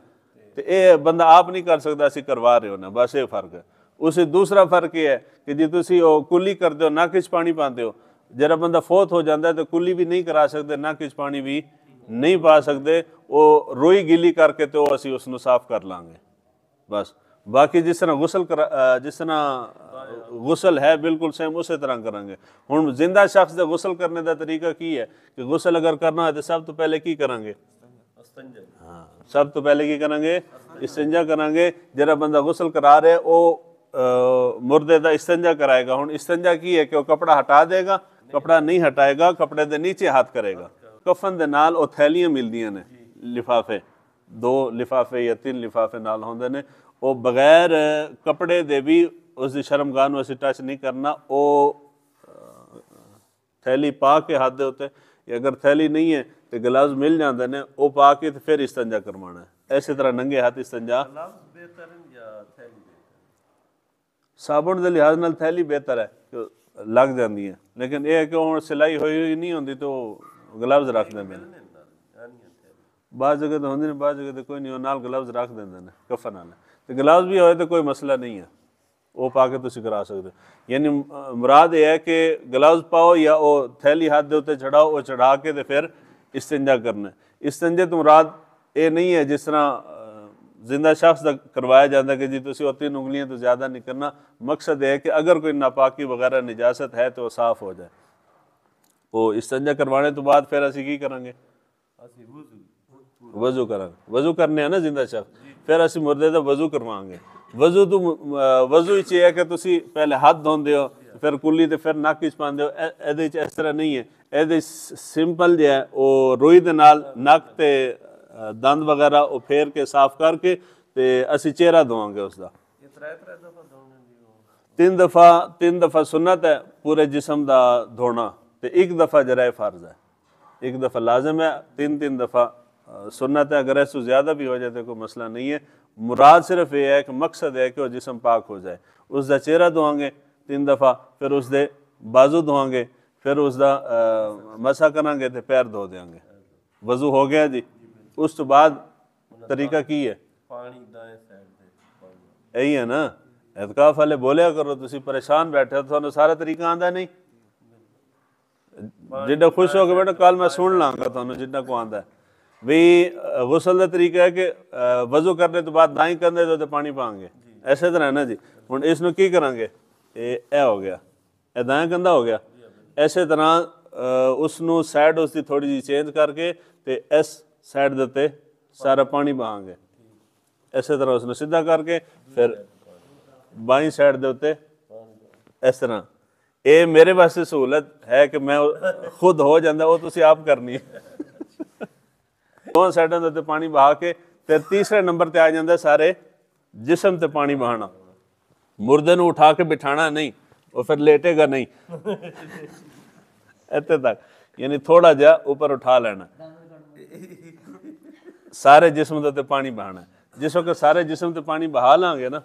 Speaker 1: तो ये बंदा आप नहीं कर सकता, असीं करवा रहे होने, बस ये फ़र्क है। उसे दूसरा फ़र्क यह है कि जे तुसीं कुली करते हो, नक च पानी पाते हो, जरा बंदा फोत हो जाता है तो कुली भी नहीं करा सकते, नक च पानी भी नहीं पा सकते, वो रोई गिली करके तो असीं उसनूं साफ कर लांगे बस। बाकी जिस तरह जिस तरह गुसल है बिल्कुल सेम उस तरह करेंगे। हुण जिंदा शख्स का गुसल करने का तरीका की है कि गुसल अगर करना है तो सब तो पहले की करेंगे, हाँ सब तो पहले की करेंगे, इस्तिंजा करेंगे। जरा बंदा गुसल करा रहे वो मुर्दे का इस्तिंजा कराएगा। हुण इस्तिंजा की है कि वो कपड़ा हटा देगा, कपड़ा नहीं हटाएगा, कपड़े के नीचे हाथ करेगा। कफन दे नाल वो थैलियां मिलदियां ने, लिफाफे, 2 लिफाफे या 3 लिफाफे नाल होंदे ने। वो बगैर कपड़े दे भी उसकी शर्मगाह नूं असीं टच नहीं करना। वो थैली पा के हाथ दे उत्ते, अगर थैली नहीं है तो ग्लव्स मिल जाते हैं, वो पा के तो फिर इस्तिंजा करवाना है। इस तरह नंगे हाथ इस्तिंजा, साबुन के लिहाज नाल थैली बेहतर है। लग जाती हैं, लेकिन ये है कि हुण सिलाई हुई नहीं होंदी तो ग्लव्स रख देंगे। बाज़ जगह तो होंगे, बाज़ जगह तो कोई नहीं, नाल ग्लव्स रख देंगे ने कफन वाले, तो ग्लव्स भी होए तो कोई मसला नहीं है, वो पा के तुम करा सकते हो। यानी मुराद यह है कि ग्लव्स पाओ या वो थैली हाथ के उत्ते चढ़ाओ, वो चढ़ा के तो फिर इस्तिंजा करना। इस्तिंजे तो मुराद ये नहीं है जिस तरह जिंदा शख्स का करवाया जाता है कि जी तुम वो 3 उंगलियां तो ज़्यादा नहीं करना। मकसद है कि अगर कोई नापाकी वगैरह निजासत है तो वो साफ़ हो जाए। वो इस्तिंजा करवाने तो बाद फिर असी की करांगे, वजू करांगे, वजू करने ना जिंदा शख्स, फिर असी मुर्दे का वजू करवाएंगे। वजू तो वजू ही है कि तुसी पहले हाथ धोंदे हो फिर कुली ते फिर नक च पांदे हो, एदे च इस तरह नहीं है। एदे सिंपल जो है वो रोई दे नाल नक ते दंद वगैरह वो फेर के साफ करके ते असी चेहरा धोवांगे उसका। 3 दफ़ा सुन्नत है पूरे जिस्म का धोना, तो 1 दफ़ा जरा फर्ज है, 1 दफ़ा लाजम है, 3 दफ़ा सुन्नत है। अगर ऐसा ज़्यादा भी हो जाए तो कोई मसला नहीं है। मुराद सिर्फ ये है कि मकसद है कि वो जिस्म पाक हो जाए। उसका चेहरा धोआंगे 3 दफ़ा, फिर उसके बाजू धोआंगे, फिर उसका मसा करांगे तो पैर धो देंगे। वजू हो गया जी। उस तो बाद तरीका की है, यही है ना। एतकाफ वाले बोलिया करो, तुम परेशान बैठे हो, थानू सारा तरीका आंदा नहीं। जिन्ना खुश हो के बेटा कल मैं सुन लांगा थानू जिन्ना को आंदा है। भी गुसल का तरीका है कि वजू करने तो बाद दाई करने तो पानी पाएंगे, ऐसे तरह है ना जी। हुण इसनू की करांगे, ये हो गया, ये दाएं कंधा हो गया। ऐसे तरह उसनू साइड उसकी थोड़ी जी चेंज करके ते इस साइड दे उत्ते सारा पानी बहांगे। इस तरह उसने सीधा करके फिर बाई साइड दे उत्ते इस तरह। ये मेरे वास्ते सहूलत है कि मैं खुद हो जाता, वो तुसी आप करनी है। 2 साइडों के उत्ते पानी बहा के फिर तीसरे नंबर ते आ जाता सारे जिस्म ते पानी बहाना। मुर्दे नू उठा के बिठाना नहीं, वो फिर लेटेगा नहीं इतने तक, यानी थोड़ा जा ऊपर उठा लेना। सारे जिस्म के उत्ते पानी बहाना। जिस वक्त सारे जिस्म ते पानी बहा लांगे ना,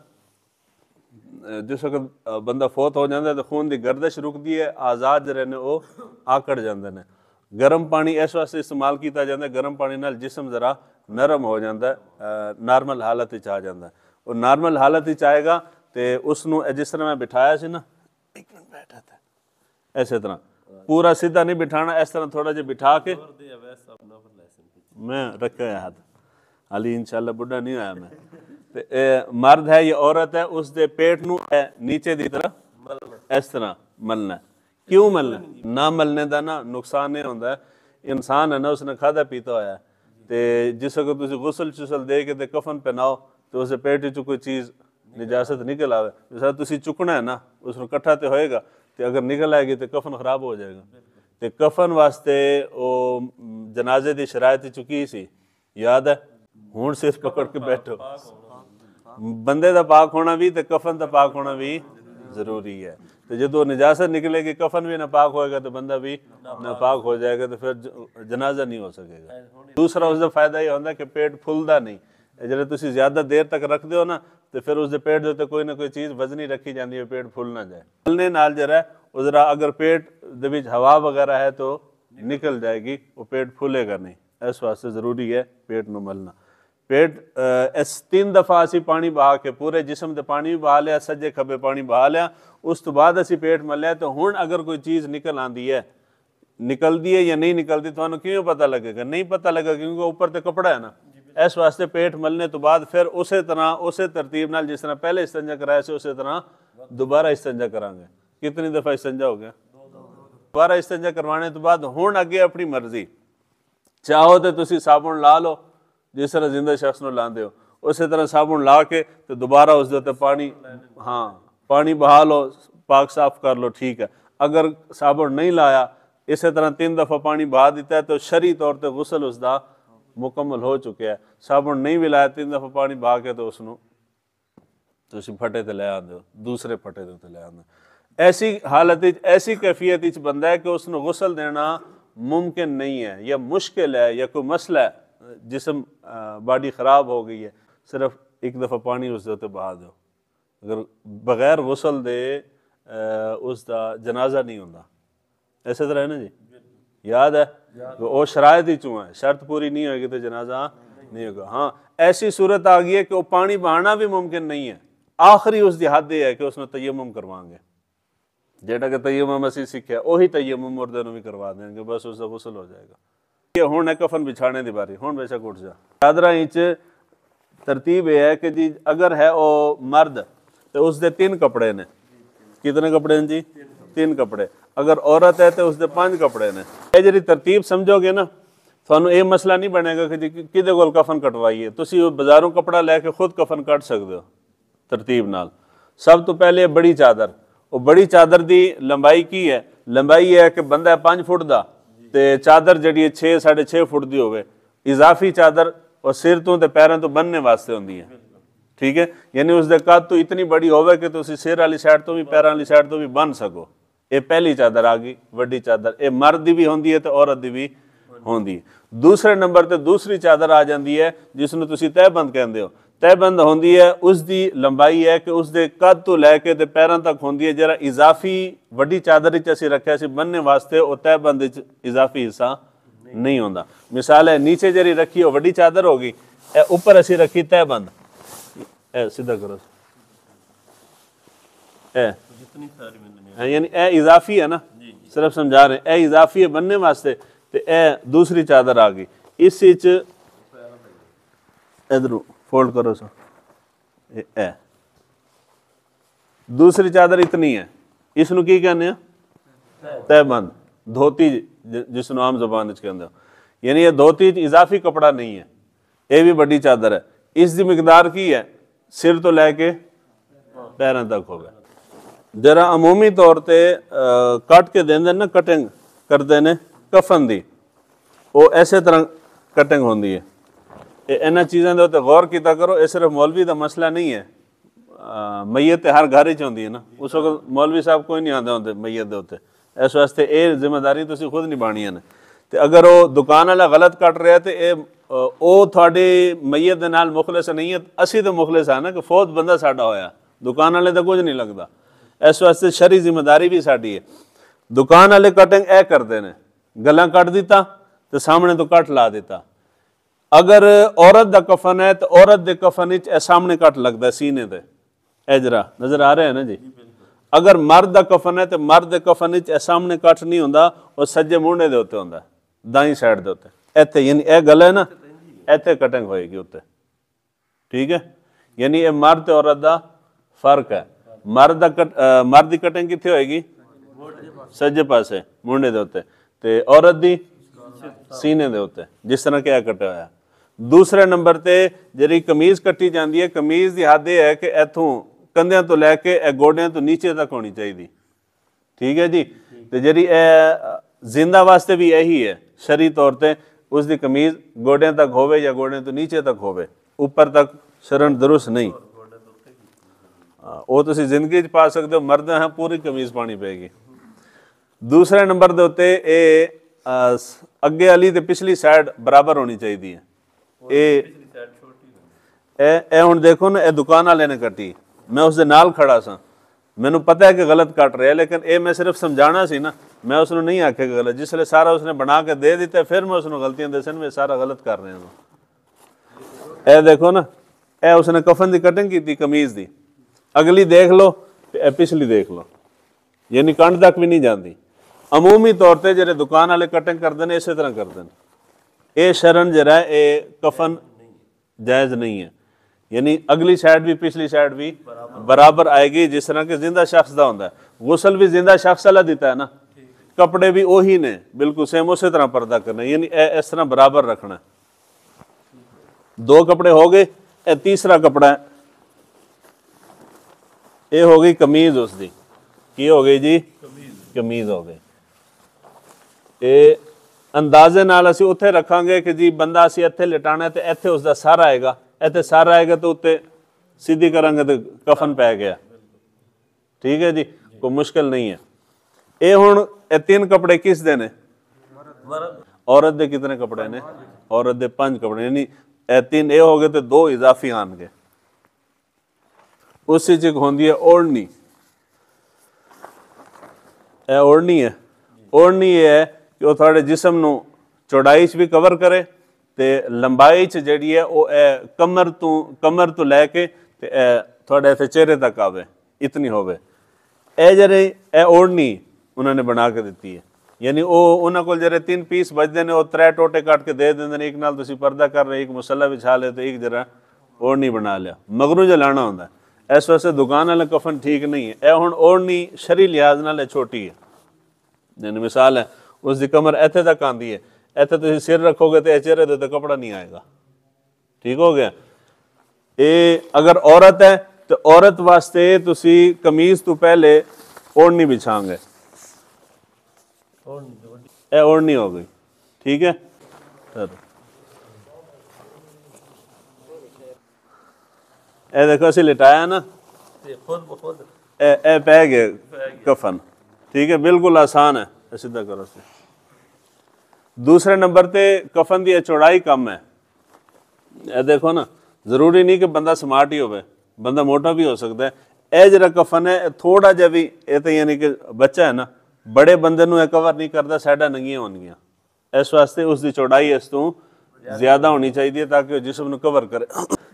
Speaker 1: जिस वक्त बंदा फौत हो जाता है तो खून की गर्दिश रुकती है, आज़ाद जो रहने वो आकड़ जाते हैं। गर्म पानी इस वास्ते इस्तेमाल किया जाता है, गर्म पानी नाल जिस्म जरा नरम हो जाता है, नॉर्मल हालत आ जाता है। और नॉर्मल हालत आएगा तो उसनू जिस तरह मैं बिठाया सी ना, 1 मिनट बैठा था, ऐसे तरह पूरा सीधा नहीं बिठाना, इस तरह थोड़ा जिहा बिठा के मैं रखा हाथ हाली इंशाल्लाह बुढ़ा नहीं आया मैं। तो मर्द है या औरत है, उसके पेट नू नीचे की तरफ इस तरह मलना। क्यों मलना? ना मलने का ना नुकसान ये होता है, इंसान है ना उसने खादा पीता होया है, तो जिस वक्त तुम गुसल चुसल दे के ते कफन पहनाओ तो उस पेट च कोई चीज़ निजासत निकल आवे, जिस तुम चुकना है ना उसमें कट्ठा तो होएगा, तो अगर निकल आएगी तो कफन खराब हो जाएगा। तो कफन वास्ते वो जनाजे की शरायत चुकी सी, याद है? हुण सिर पकड़ के बैठो। बंदे का पाक होना भी तो कफन का पाक होना भी जरूरी है। तो जो निजासत निकलेगी, कफन भी नापाक होएगा तो बंदा भी नापाक हो जाएगा, तो फिर जनाजा नहीं हो सकेगा। दूसरा उसका फायदा यह होता है कि पेट फुलदा नहीं। जो तुम ज़्यादा देर तक रखते हो ना तो फिर उसके पेट के उत्ते कोई ना कोई चीज़ वजनी रखी जाती है, पेट फुल ना जाए। मलने नाल जरा उजरा अगर पेट दे विच हवा वगैरह है तो निकल जाएगी, वो पेट फूलेगा नहीं। इस वास्ते ज़रूरी है पेट नू मलना। पेट 3 दफ़ा असी पानी बहा के पूरे जिस्म ते पानी भी बहा लिया, सज्जे खब्बे पानी बहा लिया, उस तो बाद असी पेट मलिया। तो हुण अगर कोई चीज़ निकल आती है, निकलती है या नहीं निकलती, तो क्यों पता लगेगा? नहीं पता लगेगा, क्योंकि ऊपर तो कपड़ा है ना। इस वास्ते पेट मलने तो बाद फिर उस तरह उस तरतीब नाल जिस तरह पहले इस्तंजा कराया से, उस तरह दोबारा इस्तंजा करांगे। कितनी दफ़ा इस्तंजा हो गया? दोबारा इस्तंजा करवाने तो बाद हुण अगे अपनी मर्जी, चाहो तो तुसी साबुन ला लो जिस तरह जिंदा शख्स नूं लांदे हो, उस तरह साबुन ला के तो दोबारा उस दे पानी, हाँ पानी बहा लो, पाक साफ कर लो, ठीक है। अगर साबुन नहीं लाया, इस तरह 3 दफ़ा पानी बहा दिता है तो शरी तौर पर गुसल उसका मुकम्मल हो चुका है। साबुन नहीं भी लाया, 3 दफ़ा पानी बहा के तो उसनू तुसी फटे ते ले आंदे हो, दूसरे फटे ते उत्ते ले आंदे। ऐसी हालत ऐसी कैफियत बंदा है कि उसनू गुसल देना मुमकिन नहीं है, या मुश्किल है, या कोई मसला है, जिस्म बॉडी ख़राब हो गई है, सिर्फ 1 दफ़ा पानी उस उत्ते बहा दो। अगर बग़ैर गुसल दे ਉਸ ਦਾ ਜਨਾਜ਼ਾ ਨਹੀਂ ਹੁੰਦਾ। ਇਸੇ ਤਰ੍ਹਾਂ ਹੈ ਨਾ ਜੀ, याद है वो शरायत ही चूँ है, शर्त पूरी नहीं होगी तो जनाजा नहीं होगा। हाँ, ऐसी सूरत आ गई है कि वो पानी बहाना भी मुमकिन नहीं है, आखिरी उसकी हद है कि उसने तयम्मुम करवाएंगे, जेड़ा कि तयम्मुम असीं सीखिया वही तयम्मुम मुर्दे नूं भी करवा देंगे, बस उसका गुस्ल हो जाएगा। ये हुण है कफन बिछाने की बारी, हुण बेशक उठ जा। चादरां विच तरतीब यह है कि जी अगर है वो मर्द तो उसके 3 कपड़े ने, कितने कपड़े हैं जी? 3 कपड़े। अगर औरत है तो उसके 5 कपड़े ने। ये जी तरतीब समझोगे ना, थानू ये मसला नहीं बनेगा कि जी किदे कोल कफन कटवाइए, तुसी बाजारों कपड़ा लैके खुद कफन कट सकते हो तरतीब नाल। सब तो पहले बड़ी चादर, वो बड़ी चादर की लंबाई की है, लंबाई है कि बंदा 5 फुट का ते चादर जी 6 साढ़े 6 फुट की होवे, इजाफी चादर और सिर तो ते पैरों तो बनने वास्ते होंदी है, ठीक है। यानी उसके कद तो इतनी बड़ी होवे कि तुसी सिर वाली साइड तो भी पैरों वाली साइड तो भी बन सको। ये पहली चादर आ गई वड्डी चादर, ये मर्द की भी होंदी है तो औरत की भी होंदी है। दूसरे नंबर ते दूसरी चादर आ जाती है जिसनूं तुसी तहबंद कहते हो। तहबंद होंदी है, उसकी लंबाई है कि उसके कद तो लैके ते पैरों तक होंदी है, जरा इजाफी वड्डी चादर च असीं रखिया सी बनने वास्ते, वो तहबंद च इजाफी हिस्सा नहीं होंदा। मिसाल है नीचे जरी रखी हो वड्डी चादर होगी, ऊपर असीं रखी तहबंद, सीधा करो यानी ए इजाफी है ना, सिर्फ समझा रहे हैं, ए इजाफी है बनने वास्ते, तो ए दूसरी चादर आ गई। इस इधर फोल्ड करो सो, ए दूसरी चादर इतनी है, इसनू की कहने तहबंद, धोती जिसनू आम जबान कहते हो। यानी ये धोती इजाफी कपड़ा नहीं है, ये भी बड़ी चादर है। इसकी मिकदार की है, सिर तो लैके पैरों तक हो गया। जरा अमूमी तौर पर कट के देंगे ना, कटिंग करते ने कफन की, वो ऐसे तरह कटिंग होती है। इन्होंने चीज़ों के उत्ते गौर किया करो, ये सिर्फ मौलवी का मसला नहीं है, मैयत हर घर च होंदी है ना, उस वक्त मौलवी साहब कोई नहीं आते होंगे मैयत के उत्ते, इस वास्ते ये जिम्मेदारी तुसीं खुद निभानी है। तो अगर वो दुकान वाला गलत कट रहा तो ये थोड़ी मैयत के नाल मुखलिस नहीं है, असी तो मुखलिस है ना कि फौत बंदा साडा होया, दुकान वाले तो कुछ नहीं लगता। इस वास्ते शरी जिम्मेदारी भी साडी है। दुकान वाले कटिंग ए करते हैं, गला कट दिता तो सामने तो कट ला दिता। अगर औरत का कफन है तो औरत के कफन सामने कट लगता है सीने ते, एजरा नजर आ रहा है ना जी। अगर मर्द का कफन है तो मर्द के कफन सामने कट नहीं होंदा, और सज्जे मूंढे दे उत्ते होंदा, दाई साइड दे उत्ते इत्थे, यानी ए गला है ना, इत्थे कटिंग होएगी उत्ते, ठीक है। यानी ये मर्द ते औरत का फर्क है। मर्द की कटिंग कित्थे होएगी? सज्जे पासे मूंढे दे उत्ते, ते औरत दी सीने दे उत्ते, जिस तरह क्या कटिया होया। दूसरे नंबर ते जिहड़ी कमीज कट्टी जाती है, कमीज की हद यह है कि इत्थों कंधियां तो लैके गोडियां तो नीचे तक होनी चाहिए, ठीक है जी। तो जिहड़ी जिंदा वास्ते भी यही है शरी तौर पर, उसकी कमीज गोडियां तक होवे या गोडियां तो नीचे तक होवे, ऊपर तक शरण दुरुस्त नहीं। वो तुसी जिंदगी च पा सकते हो, मर्द हैं पूरी कमीज पानी पेगी। दूसरे नंबर के उत्ते अगे वाली ते पिछली साइड बराबर होनी चाहिए है। ये हुण देखो ना, ये दुकान वाले ने कटी, मैं उसके नाल खड़ा सा, मैनू पता है कि गलत कट रहा है, लेकिन ये मैं सिर्फ समझाना सी ना, मैं उसने नहीं आखे गलत। जिसले सारा उसने बना के दे दिता, फिर मैं उसने गलतियां दसन में सारा गलत कर रहे हैं। ये देखो ना, ये उसने कफन की कटिंग की थी कमीज की, अगली देख लो, पिछली देख लो, यानी कंध तक भी नहीं जाती। अमूमी तौर पर जो दुकान वाले कटिंग करते हैं इस तरह करते हैं। ये शरण जरा ये कफन जायज़ नहीं है, यानी अगली साइड भी पिछली साइड भी बराबर आएगी, जिस तरह के जिंदा शख्स का होता है। गुसल भी जिंदा शख्स वाला दिता है ना, कपड़े भी वही ने बिल्कुल सेम उसी तरह पर्दा करना, यानी इस तरह बराबर रखना। 2 कपड़े हो गए, तीसरा कपड़ा है, ये हो गई कमीज उसकी, की हो गई जी? कमीज हो गई। ये अंदाजे नाल असी उत्थे रखांगे कि जी बंदा असी इत्थे लिटाना तो इत्थे उसका सर आएगा, इत्थे सर आएगा तो उत्ते सीधी करांगे तो कफन पै गया, ठीक है जी, कोई मुश्किल नहीं है। ये हुण 3 कपड़े किस दे ने? औरत दे कितने कपड़े ने? औरत दे 5 कपड़े, यानी 3 ये हो गए तो 2 इजाफी आनगे। उस होंदी है ओढ़नी, ਇਹ ओढ़नी है। ओढ़नी ये है कि वो थोड़े जिस्म नू चौड़ाई च भी कवर करे ते लंबाई च जिहड़ी है वो कमर तो लैके ते थोड़े इत्थे चेहरे तक आवे, इतनी होवे। ਇਹ ਜਿਹੜੇ ਇਹ ओढ़नी उन्होंने बना के ਦਿੱਤੀ है, यानी ਉਹ ਉਹਨਾਂ ਕੋਲ ਜਿਹੜੇ 3 ਪੀਸ ਬਚਦੇ ਨੇ ਉਹ 3 ਟੋਟੇ ਕੱਟ ਕੇ ਦੇ ਦਿੰਦੇ ਨੇ, ਇੱਕ ਨਾਲ ਤੁਸੀਂ ਪਰਦਾ ਕਰ ਰਹੇ, ਇੱਕ ਮੁਸੱਲਾ ਵਿਛਾ ਲਿਆ ਤੇ ਇੱਕ ਜਰਾ ओढ़नी ਬਣਾ ਲਿਆ। ਮਗਰੋਂ ਜੇ ਲਾਣਾ ਹੁੰਦਾ ਇਸ ਵਾਸਤੇ ਦੁਕਾਨ ਵਾਲਾ ਕਫਨ ਠੀਕ ਨਹੀਂ ਹੈ। ਇਹ ਹੁਣ ओढ़नी ਸ਼ਰੀ ਲਿਹਾਜ਼ ਨਾਲ ਛੋਟੀ ਹੈ, ਜਿਵੇਂ ਮਿਸਾਲ ਹੈ ਉਸ ਦੀ ਕਮਰ ਇੱਥੇ ਤੱਕ ਆਂਦੀ ਹੈ, ਇੱਥੇ ਤੁਸੀਂ ਸਿਰ ਰੱਖੋਗੇ ਤੇ ਚਿਹਰੇ ਦੇ ਉੱਤੇ ਕਪੜਾ ਨਹੀਂ ਆਏਗਾ। ਠੀਕ ਹੋ ਗਿਆ। ਇਹ ਅਗਰ ਔਰਤ ਹੈ तो औरत वास्ते तुसी कमीज तो पहले ओढ़नी बिछाओगे, ए ओढ़नी हो गई। ठीक है। ए देखो असी लिटाया ना, ए पै गए कफन। ठीक है, बिल्कुल आसान है, सीधा करो से। दूसरे नंबर ते कफन की चौड़ाई कम है। ए देखो ना, जरूरी नहीं कि बंदा स्मार्ट ही होवे, बंदा मोटा भी हो सकता है। यह जरा कफन है थोड़ा जहा भी, ये तो यानी कि बच्चा है ना, बड़े बंदे नूं कवर नहीं करता, साइडां नंगियां होणगियां, इस वास्ते उसकी चौड़ाई इस तो ज़्यादा होनी चाहिए ताकि जिस्म नूं कवर करे।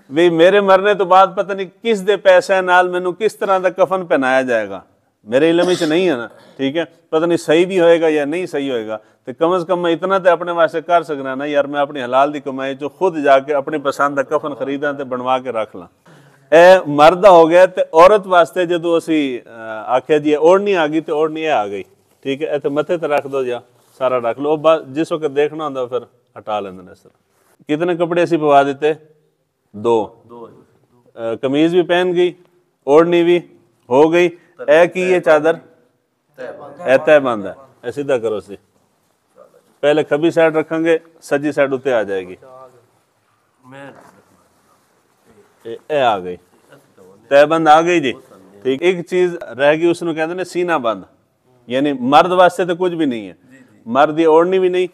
Speaker 1: भी मेरे मरने तो बाद पता नहीं किस दे पैसे नाल मैनू किस तरह का कफन पहनाया जाएगा, मेरे इलम विच नहीं है ना। ठीक है, पता नहीं सही भी होएगा या नहीं सही होएगा, तो कम अज़ कम मैं इतना तो अपने वास्ते कर सकना ना यार, मैं अपनी हलाल की कमाई चो खुद जाके अपनी पसंद का कफन खरीदा तो बनवा के रख ला। ਇਹ ਮਰਦ ਦਾ ਹੋ ਗਿਆ। ਤੇ ਔਰਤ ਵਾਸਤੇ ਜਦੋਂ ਅਸੀਂ ਆਖਿਆ ਜੀ ओढ़नी आ गई तो ओढ़नी आ गई। ठीक है, ਇੱਥੇ ਮੱਥੇ ਤੇ ਰੱਖ ਦੋ ਜਾਂ ਸਾਰਾ ਰੱਖ ਲਓ, ਜਿਸ ਵਕਤ ਦੇਖਣਾ ਹੁੰਦਾ ਫਿਰ ਹਟਾ ਲੈਂਦੇ ਨੇ ਇਸ ਤਰ੍ਹਾਂ। ਕਿਤਨੇ ਕੱਪੜੇ ਅਸੀਂ ਪਵਾ ਦਿੱਤੇ? 2। ਕਮੀਜ਼ ਵੀ ਪਹਿਨ ਗਈ, ओढ़नी भी हो गई। ਇਹ ਕੀ ਹੈ ਚਾਦਰ? ਇਹ ਤਹਿਬੰਦ ਹੈ। ਇਹ ਸਿੱਧਾ ਕਰੋ ਸੀ, ਪਹਿਲੇ ਖੱਬੀ ਸਾਈਡ ਰੱਖਾਂਗੇ, ਸੱਜੀ ਸਾਈਡ ਉੱਤੇ ਆ ਜਾਏਗੀ। ਇਹ ਆ ਗਈ, ਤਹਿਬੰਦ ਆ ਗਈ ਜੀ। ठीक, एक चीज़ रह गई, उसनों कहते हैं सीना बंद, यानी मर्द वास्ते तो कुछ भी नहीं है, मर्द की ओढ़नी भी नहीं।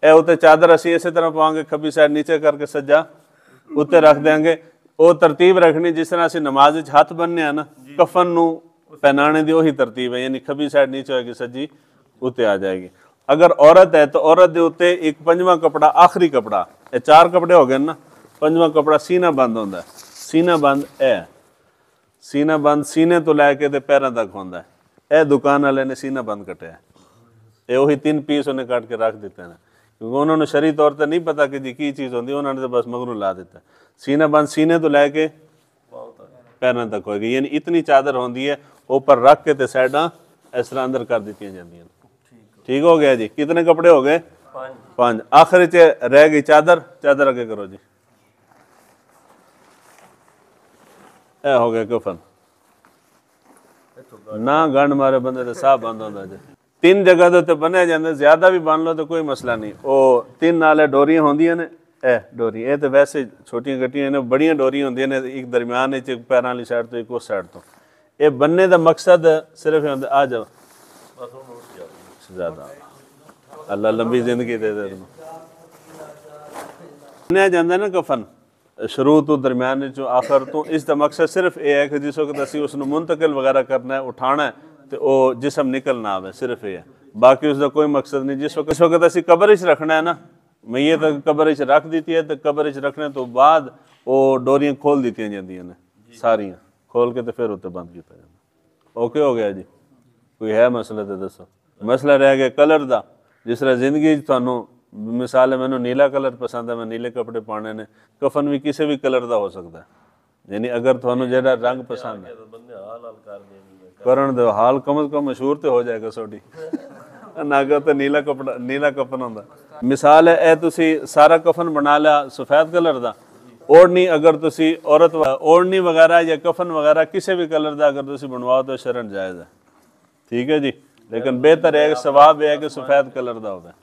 Speaker 1: ए उत्ते चादर असी इस तरह पावांगे, खब्बी साइड नीचे करके सज्जा उत्ते रख देंगे। वो तरतीब रखनी जिस तरह असी नमाज विच हथ बनने ना, कफन नूं पहनाने दी वही तरतीब है, यानी खब्बी साइड नीचे होगी, सज्जी उत्ते आ जाएगी। अगर औरत है तो औरत के उत्ते एक 5वां कपड़ा, आखिरी कपड़ा, ये 4 कपड़े हो गए ना, 5वां कपड़ा सीना बंद होंदा है। सीना बंद है, सीना बंद सीने तो लैके ते पैरों तक होंदा है। यह दुकान वाले ने सीना बंद कटिया, ये वही 3 पीस उन्हें काट के रख दिते हैं, क्योंकि उन्होंने शरी तौर पर नहीं पता कि जी की चीज़ होती, उन्होंने तो बस मगरू ला दिता। सीना बंद सीने तो लैके पैरों तक होगी, यानी इतनी चादर होती है, ऊपर रख के ते साइडां इस तरह अंदर कर दी जाती। ठीक हो गया जी। कितने कपड़े हो गए? 5। आखिर च रह गई चादर। चादर अगे करो जी। ਇਹ ਹੋ ਗਿਆ ਕਫਨ। ਨਾ ਗੰਢ ਮਾਰੇ ਬੰਦੇ ਤੇ ਸਾਹ ਬੰਦ ਹੁੰਦਾ ਜੀ। 3 ਜਗ੍ਹਾ ਦੇ ਉੱਤੇ ਬੰਨਿਆ ਜਾਂਦਾ, ਜ਼ਿਆਦਾ ਵੀ ਬੰਨ ਲਓ ਤਾਂ ਕੋਈ ਮਸਲਾ ਨਹੀਂ। ਉਹ 3 ਨਾਲੇ ਡੋਰੀਆਂ ਹੁੰਦੀਆਂ ਨੇ, ਇਹ ਡੋਰੀ, ਇਹ ਤਾਂ ਵੈਸੇ ਛੋਟੀਆਂ ਗੱਟੀਆਂ ਨੇ, ਬੜੀਆਂ ਡੋਰੀਆਂ ਹੁੰਦੀਆਂ ਨੇ, ਇੱਕ ਦਰਮਿਆਨ ਵਿੱਚ, ਇੱਕ ਪੈਰਾਂ ਵਾਲੀ ਸਾਈਡ ਤੋਂ, ਇੱਕ ਉਸ ਸਾਈਡ ਤੋਂ। ਇਹ ਬੰਨੇ ਦਾ ਮਕਸਦ ਸਿਰਫ ਹੁੰਦਾ, ਆ ਜਾਓ ਜ਼ਿਆਦਾ, ਅੱਲਾ ਲੰਬੀ ਜ਼ਿੰਦਗੀ ਦੇ ਦੇ ਤੈਨੂੰ। ਬੰਨਿਆ ਜਾਂਦਾ ਨਾ ਕਫਨ शुरू तो दरम्यान चो आखिर तो, इसका मकसद सिर्फ ये है कि जिस वक्त असी उसनों मुंतकिल वगैरह करना है, उठाना है, तो वह जिसम निकल ना आवे, सिर्फ ये है, बाकी उसका कोई मकसद नहीं। जिस वक्त असी कबर च रखना है ना, मैयत कबर च रख दी है, तो कबर च रखने तो बाद वो डोरियां खोल दी जांदियां ने, सारियां खोल के तो फिर उत्ते बंद किया जाता। ओके हो गया जी। कोई है मसला तो दसो। मसला रह गया कलर का। जिस तरह जिंदगी थानू मिसाल है, मैंने नीला कलर पसंद है, मैं नीले कपड़े पाने ने, कफन भी किसी भी कलर का हो सकता है, यानी अगर थानू जेड़ा रंग पसंद है करन दो, हाल कम अज कम मशहूर तो हो जाएगा सोडी नागा तो नीला कपड़ा, नीला कफन होंदा। मिसाल है, ए तुसी सारा कफन बना लिया सफेद कलर का, ओढ़नी अगर तुसी औरत ओढ़नी वगैरह या कफन वगैरह किसी भी कलर का अगर तुसी बनवाओ तो शरन जायज़ है। ठीक है जी, लेकिन बेहतर है कि सवाब है कि सफेद कलर का होगा।